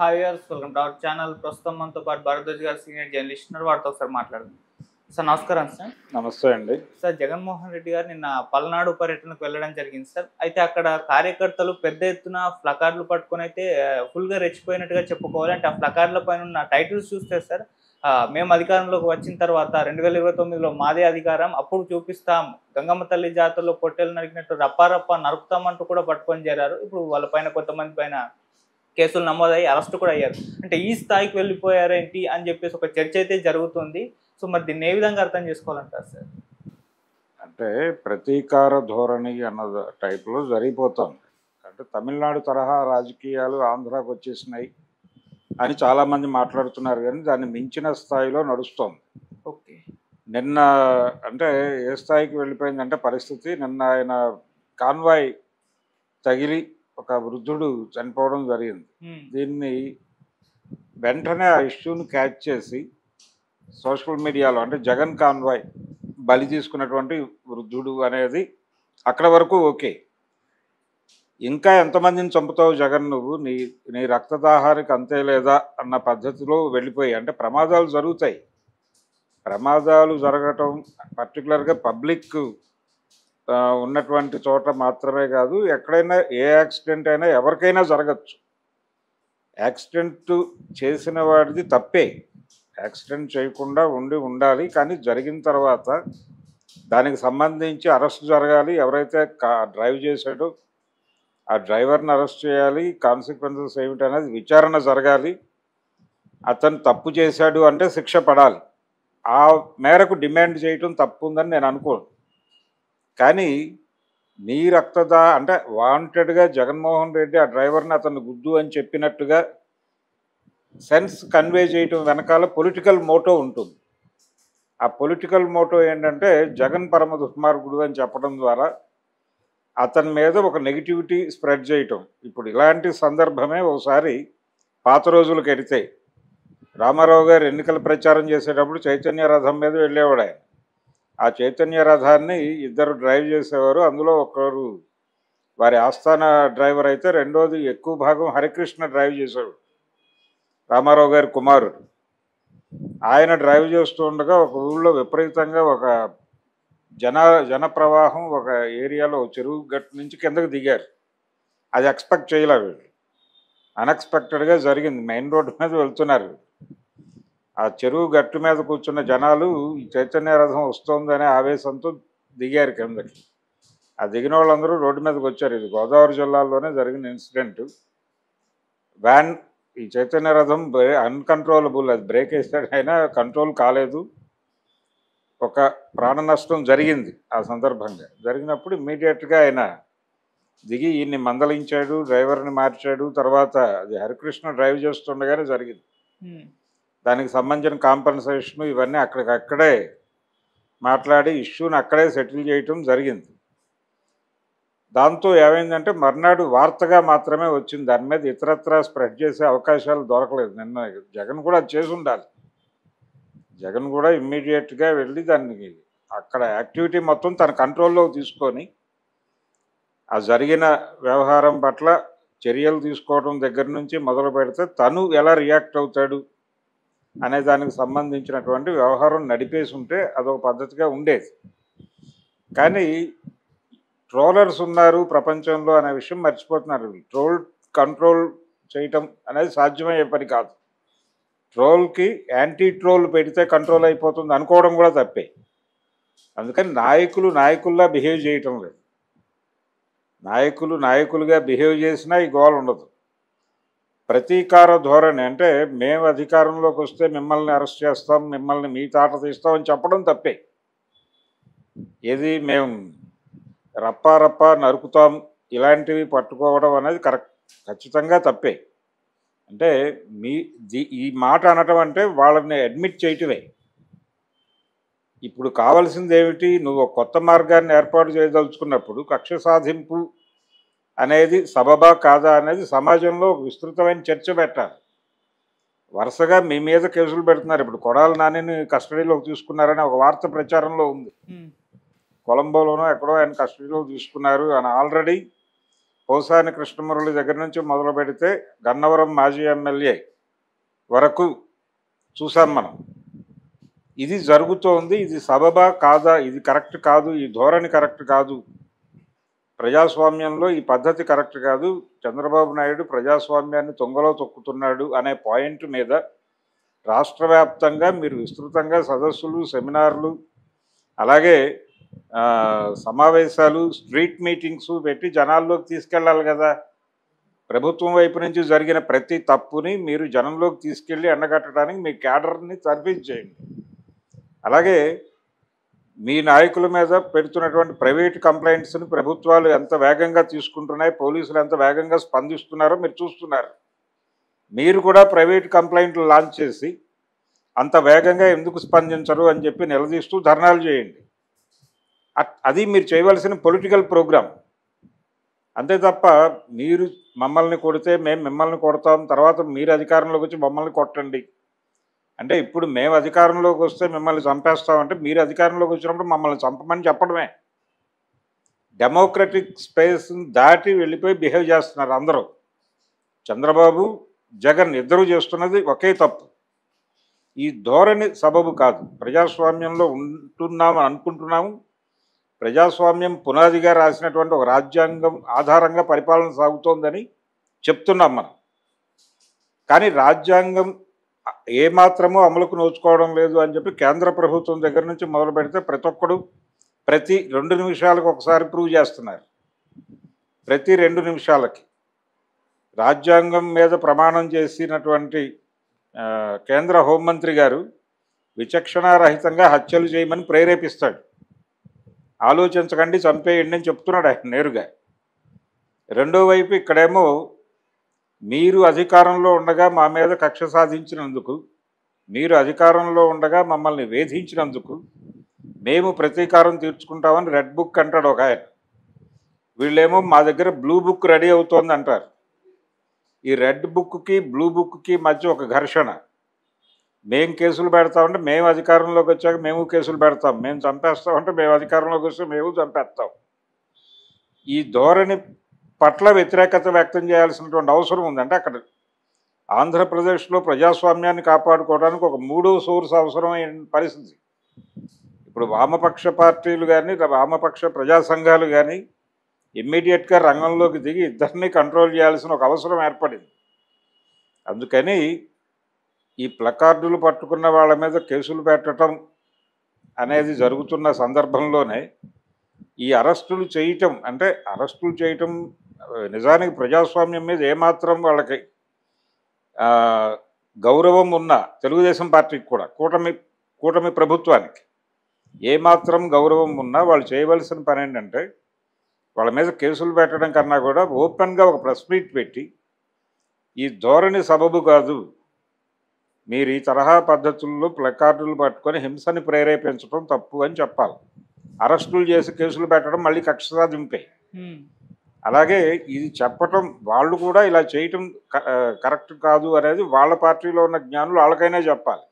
Hi viewers, welcome to our channel. ప్రస్తుతం మనతో పాటు భారద్వాజ్ గారు సీనియర్ జర్నలిస్ట్ ఉన్నారు. వారితో ఒకసారి మాట్లాడదాం. సార్ నమస్కారం. సార్ నమస్తే అండి. సార్ జగన్మోహన్ రెడ్డి గారు నిన్న పల్నాడు పర్యటనకు వెళ్ళడం జరిగింది సార్. అయితే అక్కడ కార్యకర్తలు పెద్ద ఎత్తున ప్లకార్డులు పట్టుకొని అయితే ఫుల్గా రెచ్చిపోయినట్టుగా చెప్పుకోవాలి. అంటే ఆ ప్లకార్డుల పైన ఉన్న టైటిల్స్ చూస్తే సార్, మేము అధికారంలోకి వచ్చిన తర్వాత 2029లో మాదే అధికారం, అప్పుడు చూపిస్తాం, గంగమ్మ తల్లి జాతరలో పొట్టెలు నరికినట్టు రప్పారప్ప నరుకుతామంటూ కూడా పట్టుకొని చేరారు. ఇప్పుడు వాళ్ళ పైన కొంతమంది పైన కేసులు నమోదయ్యి అరెస్ట్ కూడా అయ్యారు. అంటే ఈ స్థాయికి వెళ్ళిపోయారేంటి అని చెప్పేసి ఒక చర్చ అయితే జరుగుతుంది. సో మరి దీన్ని ఏ విధంగా అర్థం చేసుకోవాలంటారు సార్? అంటే ప్రతీకార ధోరణి అన్న టైప్లో జరిగిపోతుంది. అంటే తమిళనాడు తరహా రాజకీయాలు ఆంధ్రాకు వచ్చేసినాయి అని చాలామంది మాట్లాడుతున్నారు, కానీ దాన్ని మించిన స్థాయిలో నడుస్తోంది. ఓకే. నిన్న అంటే ఏ స్థాయికి వెళ్ళిపోయిందంటే పరిస్థితి, నిన్న ఆయన కాన్వాయ్ తగిలి ఒక వృద్ధుడు చనిపోవడం జరిగింది. దీన్ని వెంటనే ఆ ఇష్యూని క్యాచ్ చేసి సోషల్ మీడియాలో అంటే జగన్ కాన్వాయ్ బలి తీసుకున్నటువంటి వృద్ధుడు అనేది అక్కడ వరకు ఓకే. ఇంకా ఎంతమందిని చంపుతావు జగన్, నువ్వు నీ నీ రక్తదాహానికి అంతే లేదా అన్న పద్ధతిలో వెళ్ళిపోయి, అంటే ప్రమాదాలు జరుగుతాయి. ప్రమాదాలు జరగటం పర్టికులర్గా పబ్లిక్ ఉన్నటువంటి చోట మాత్రమే కాదు, ఎక్కడైనా ఏ యాక్సిడెంట్ అయినా ఎవరికైనా జరగచ్చు. యాక్సిడెంట్ చేసిన వాడిది తప్పే, యాక్సిడెంట్ చేయకుండా ఉండాలి. కానీ జరిగిన తర్వాత దానికి సంబంధించి అరెస్ట్ జరగాలి. ఎవరైతే డ్రైవ్ చేశాడో ఆ డ్రైవర్ని అరెస్ట్ చేయాలి. కాన్సిక్వెన్సెస్ ఏమిటనేది విచారణ జరగాలి. అతను తప్పు చేశాడు అంటే శిక్ష పడాలి. ఆ మేరకు డిమాండ్ చేయటం తప్పు ఉందని నేను అనుకోను. కానీ నీ అంటే వాంటెడ్గా జగన్మోహన్ రెడ్డి ఆ డ్రైవర్ని అతను గుద్దు అని చెప్పినట్టుగా సెన్స్ కన్వే చేయటం వెనకాల పొలిటికల్ మోటో ఉంటుంది. ఆ పొలిటికల్ మోటో ఏంటంటే జగన్ పరమ దుర్మార్గుడు అని చెప్పడం ద్వారా అతని మీద ఒక నెగిటివిటీ స్ప్రెడ్ చేయటం. ఇప్పుడు ఇలాంటి సందర్భమే ఒకసారి పాత రోజులకు ఎడితే రామారావు గారు ఎన్నికల ప్రచారం చేసేటప్పుడు చైతన్య రథం మీద వెళ్ళేవాడు ఆయన. ఆ చైతన్య రథాన్ని ఇద్దరు డ్రైవ్ చేసేవారు. అందులో ఒకరు వారి ఆస్థాన డ్రైవర్ అయితే, రెండోది ఎక్కువ భాగం హరికృష్ణ డ్రైవ్ చేసేవాడు, రామారావు గారి కుమారుడు. ఆయన డ్రైవ్ చేస్తూ ఉండగా ఒక ఊళ్ళో విపరీతంగా ఒక జన ప్రవాహం ఒక ఏరియాలో చెరువు గట్టు నుంచి కిందకు దిగారు. అది ఎక్స్పెక్ట్ చేయలే వీళ్ళు. అన్ఎక్స్పెక్టెడ్గా జరిగింది. మెయిన్ రోడ్డు మీద వెళ్తున్నారు. ఆ చెరువు గట్టు మీద కూర్చున్న జనాలు ఈ చైతన్య రథం వస్తుందనే ఆవేశంతో దిగారు కిందకి. ఆ దిగిన వాళ్ళందరూ రోడ్డు మీదకి వచ్చారు. ఇది గోదావరి జిల్లాలోనే జరిగిన ఇన్సిడెంట్. వ్యాన్, ఈ చైతన్య రథం అన్కంట్రోలబుల్, అది బ్రేక్ వేసాడు అయినా కంట్రోల్ కాలేదు. ఒక ప్రాణ నష్టం జరిగింది. ఆ సందర్భంగా జరిగినప్పుడు ఇమ్మీడియట్గా ఆయన దిగి ఈయన్ని మందలించాడు, డ్రైవర్ని మార్చాడు. తర్వాత అది హరికృష్ణ డ్రైవ్ చేస్తుండగానే జరిగింది. దానికి సంబంధించిన కాంపన్సేషన్ ఇవన్నీ అక్కడికక్కడే మాట్లాడి ఇష్యూని అక్కడే సెటిల్ చేయటం జరిగింది. దాంతో ఏమైందంటే మర్నాడు వార్తగా మాత్రమే వచ్చింది. దాని మీద ఇతరత్రా స్ప్రెడ్ చేసే అవకాశాలు దొరకలేదు. నిన్న జగన్ కూడా అది చేసి ఉండాలి. జగన్ కూడా ఇమ్మీడియట్గా వెళ్ళి దానికి అక్కడ యాక్టివిటీ మొత్తం తన కంట్రోల్లో తీసుకొని ఆ జరిగిన వ్యవహారం పట్ల చర్యలు తీసుకోవడం దగ్గర నుంచి మొదలు పెడితే తను ఎలా రియాక్ట్ అవుతాడు అనే దానికి సంబంధించినటువంటి వ్యవహారం నడిపేసి ఉంటే అదొక పద్ధతిగా ఉండేది. కానీ ట్రోలర్స్ ఉన్నారు ప్రపంచంలో అనే విషయం మర్చిపోతున్నారు. ట్రోల్ కంట్రోల్ చేయటం అనేది సాధ్యమయ్యే పని కాదు. ట్రోల్కి యాంటీ ట్రోల్ పెడితే కంట్రోల్ అయిపోతుంది అనుకోవడం కూడా తప్పే. అందుకని నాయకుల్లా బిహేవ్ చేయటం లేదు. నాయకులుగా బిహేవ్ చేసినా ఈ గోల ఉండదు. ప్రతీకార ధోరణి అంటే మేము అధికారంలోకి వస్తే మిమ్మల్ని అరెస్ట్ చేస్తాం, మిమ్మల్ని మీ తాట తీస్తామని చెప్పడం తప్పే. ఏది మేము రప్ప నరుకుతాం ఇలాంటివి పట్టుకోవడం అనేది ఖచ్చితంగా తప్పే. అంటే ఈ మాట అనటం అంటే వాళ్ళని అడ్మిట్ చేయటమే. ఇప్పుడు కావాల్సింది ఏమిటి? నువ్వు కొత్త మార్గాన్ని ఏర్పాటు చేయదలుచుకున్నప్పుడు కక్ష సాధింపు అనేది సబబా కాదా అనేది సమాజంలో విస్తృతమైన చర్చ పెట్టాలి. వరుసగా మీ మీద కేసులు పెడుతున్నారు. ఇప్పుడు కొడాలి నానిని కస్టడీలోకి తీసుకున్నారని ఒక వార్త ప్రచారంలో ఉంది. కొలంబోలోనో ఎక్కడో ఆయన కస్టడీలో తీసుకున్నారు అని ఆల్రెడీ పోసాని కృష్ణమురళి దగ్గర నుంచి మొదలు పెడితే గన్నవరం మాజీ ఎమ్మెల్యే వరకు చూసాం మనం. ఇది జరుగుతోంది. ఇది సబబా కాదా, ఇది కరెక్ట్ కాదు, ఈ ధోరణి కరెక్ట్ కాదు, ప్రజాస్వామ్యంలో ఈ పద్ధతి కరెక్ట్ కాదు, చంద్రబాబు నాయుడు ప్రజాస్వామ్యాన్ని తొంగలో తొక్కుతున్నాడు అనే పాయింట్ మీద రాష్ట్ర వ్యాప్తంగా మీరు విస్తృతంగా సదస్సులు, సెమినార్లు, అలాగే సమావేశాలు, స్ట్రీట్ మీటింగ్స్ పెట్టి జనాల్లోకి తీసుకెళ్ళాలి కదా. ప్రభుత్వం వైపు నుంచి జరిగిన ప్రతి తప్పుని మీరు జనంలోకి తీసుకెళ్ళి ఎండగట్టడానికి మీ క్యాడర్ని సర్వీస్ చేయండి. అలాగే మీ నాయకుల మీద పెడుతున్నటువంటి ప్రైవేట్ కంప్లైంట్స్ని ప్రభుత్వాలు ఎంత వేగంగా తీసుకుంటున్నాయి, పోలీసులు ఎంత వేగంగా స్పందిస్తున్నారో మీరు చూస్తున్నారు. మీరు కూడా ప్రైవేట్ కంప్లైంట్లు లాంచ్ చేసి అంత వేగంగా ఎందుకు స్పందించరు అని చెప్పి నిలదీస్తూ ధర్నాలు చేయండి. అది మీరు చేయవలసిన పొలిటికల్ ప్రోగ్రామ్. అంతే తప్ప మీరు మమ్మల్ని కొడితే మేము మిమ్మల్ని కొడతాం, తర్వాత మీరు అధికారంలోకి వచ్చి మమ్మల్ని కొట్టండి అంటే, ఇప్పుడు మేము అధికారంలోకి వస్తే మిమ్మల్ని చంపేస్తామంటే మీరు అధికారంలోకి వచ్చినప్పుడు మమ్మల్ని చంపమని చెప్పడమే. డెమోక్రటిక్ స్పేస్ని దాటి వెళ్ళిపోయి బిహేవ్ చేస్తున్నారు అందరూ. చంద్రబాబు, జగన్ ఇద్దరూ చేస్తున్నది ఒకే తప్పు. ఈ ధోరణి సబబు కాదు. ప్రజాస్వామ్యంలో ఉంటున్నామని అనుకుంటున్నాము. ప్రజాస్వామ్యం పునాదిగా రాసినటువంటి ఒక రాజ్యాంగం ఆధారంగా పరిపాలన సాగుతోందని చెప్తున్నాం మనం. కానీ రాజ్యాంగం ఏమాత్రమో అమలుకు నోచుకోవడం లేదు అని చెప్పి కేంద్ర ప్రభుత్వం దగ్గర నుంచి మొదలు పెడితే ప్రతి ఒక్కడు ప్రతి 2 నిమిషాలకు ఒకసారి ప్రూవ్ చేస్తున్నారు. ప్రతి 2 నిమిషాలకి రాజ్యాంగం మీద ప్రమాణం చేసినటువంటి కేంద్ర హోంమంత్రి గారు విచక్షణారహితంగా హత్యలు చేయమని ప్రేరేపిస్తాడు. ఆలోచించకండి, చంపేయండి అని చెప్తున్నాడు ఆయన నేరుగా. రెండో వైపు ఇక్కడేమో మీరు అధికారంలో ఉండగా మా మీద కక్ష సాధించినందుకు, మీరు అధికారంలో ఉండగా మమ్మల్ని వేధించినందుకు మేము ప్రతీకారం తీర్చుకుంటామని రెడ్ బుక్ అంటాడు ఒక ఆయన. వీళ్ళేమో మా దగ్గర బ్లూ బుక్ రెడీ అవుతోంది అంటారు. ఈ రెడ్ బుక్కి బ్లూ బుక్కి మధ్య ఒక ఘర్షణ. మేము కేసులు పెడతామంటే మేము అధికారంలోకి వచ్చాక మేము కేసులు పెడతాం, మేము చంపేస్తామంటే మేము అధికారంలోకి వస్తే మేము చంపేస్తాం. ఈ ధోరణి పట్ల వ్యతిరేకత వ్యక్తం చేయాల్సినటువంటి అవసరం ఉంది. అంటే అక్కడ ఆంధ్రప్రదేశ్లో ప్రజాస్వామ్యాన్ని కాపాడుకోవడానికి ఒక 3వ సోర్స్ అవసరమైన పరిస్థితి. ఇప్పుడు వామపక్ష పార్టీలు కానీ, వామపక్ష ప్రజా సంఘాలు కానీ ఇమ్మీడియట్గా రంగంలోకి దిగి ఇద్దరిని కంట్రోల్ చేయాల్సిన ఒక అవసరం ఏర్పడింది. అందుకని ఈ ప్లకార్డులు పట్టుకున్న వాళ్ళ మీద కేసులు పెట్టడం అనేది జరుగుతున్న సందర్భంలోనే ఈ అరెస్టులు చేయటం, అంటే అరెస్టులు చేయటం నిజానికి ప్రజాస్వామ్యం మీద ఏమాత్రం వాళ్ళకి గౌరవం ఉన్న తెలుగుదేశం పార్టీకి కూడా, కూటమి ప్రభుత్వానికి ఏమాత్రం గౌరవం ఉన్నా వాళ్ళు చేయవలసిన పని ఏంటంటే వాళ్ళ మీద కేసులు పెట్టడం కన్నా కూడా ఓపెన్గా ఒక ప్రెస్ మీట్ పెట్టి ఈ ధోరణి సబబు కాదు, మీరు ఈ తరహా పద్ధతుల్లో ప్లకార్డులు పట్టుకొని హింసని ప్రేరేపించడం తప్పు అని చెప్పాలి. అరెస్టులు చేసి కేసులు పెట్టడం మళ్ళీ కక్ష సాధింపే. అలాగే ఇది చెప్పటం, వాళ్ళు కూడా ఇలా చేయటం కరెక్ట్ కాదు అనేది వాళ్ళ పార్టీలో ఉన్న జ్ఞానులు వాళ్ళకైనా చెప్పాలి.